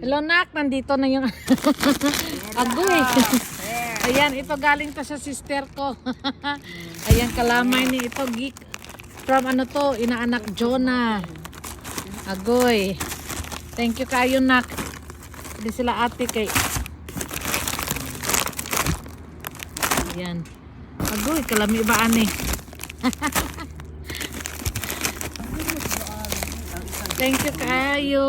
Hello, Nak. Nandito na yung agoy. Ayan, ito galing to sa sister ko. Ayan, kalamay ni ito. Geek. From ano to, inaanak Jonah. Agoy. Thank you kayo, Nak. Hindi sila ate kay. Ayan. Agoy, kalami ba ani? Thank you kayo.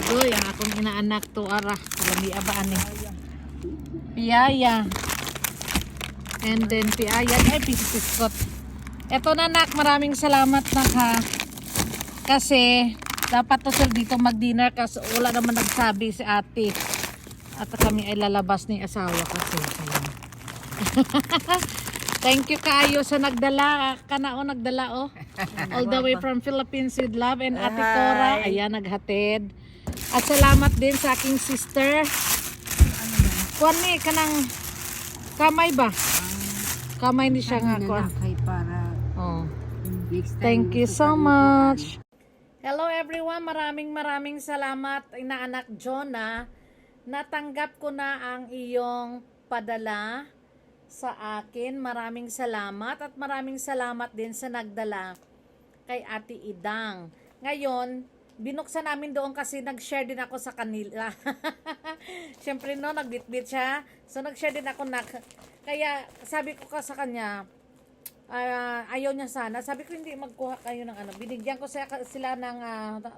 Agoy, ang akong inaanak to ara. Kalami ba ani? Piyaya. And then piyaya. Ay, pisikot. Eto na, Nak. Maraming salamat, Nak, ha. Kasi dapat to sir dito mag-dinner kasi wala naman nagsabi si ate. At kami ay lalabas ni asawa kasi. Thank you kayo sa nagdala. Kanao nagdala oh. All the way from Philippines with love and Ate Cora. Ayan, naghatid. At salamat din sa aking sister. Kuan ni kanang kamay ba? Kamay ni siya nga kuan. Oh. Thank you so much. Hello everyone, maraming salamat inaanak Jonah. Natanggap ko na ang iyong padala sa akin. Maraming salamat at maraming salamat din sa nagdala kay Ate Idang. Ngayon, binuksan namin doon kasi nag-share din ako sa kanila. Siyempre no, nagbitbit siya. So nag-share din ako na kaya sabi ko ka sa kanya, ayaw niya sana. Sabi ko hindi magkuha kayo ng ano. Binigyan ko sila ng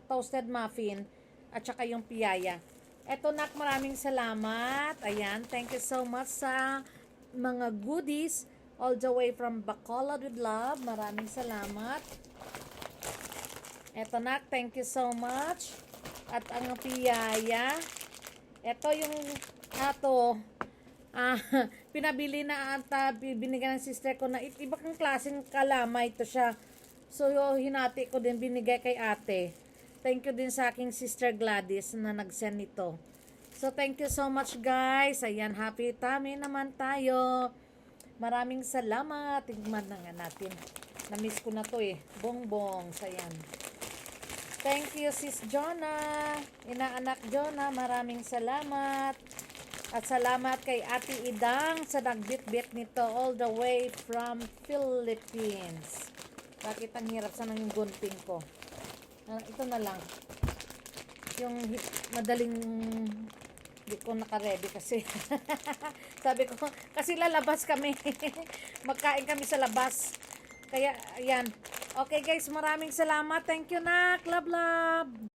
toasted muffin at saka yung piyaya. Eto, Nak, maraming salamat. Ayan, thank you so much sa mga goodies all the way from Bacolod with love. Maraming salamat. Eto, Nak, thank you so much. At ang piyaya. Eto yung ato. Pinabili na ata, binigyan ng sister ko na ibang klaseng kalamay ito siya. So, hinati ko din, binigay kay ate. Thank you din sa aking sister Gladys na nag-send nito. So, thank you so much guys. Ayan, happy tummy naman tayo. Maraming salamat. Tignan na nga natin. Na-miss ko na to eh. Bongbong. Ayan. Thank you sis Jonah. Inaanak Jonah. Maraming salamat. At salamat kay Ate Idang sa nagbit-bit nito all the way from Philippines. Bakit ang hirap sa nang gunting ko? Ito na lang. Yung madaling di ko naka-ready kasi. Sabi ko, kasi lalabas kami. Magkain kami sa labas. Kaya, ayan. Okay guys, maraming salamat. Thank you, Nak. Love, love.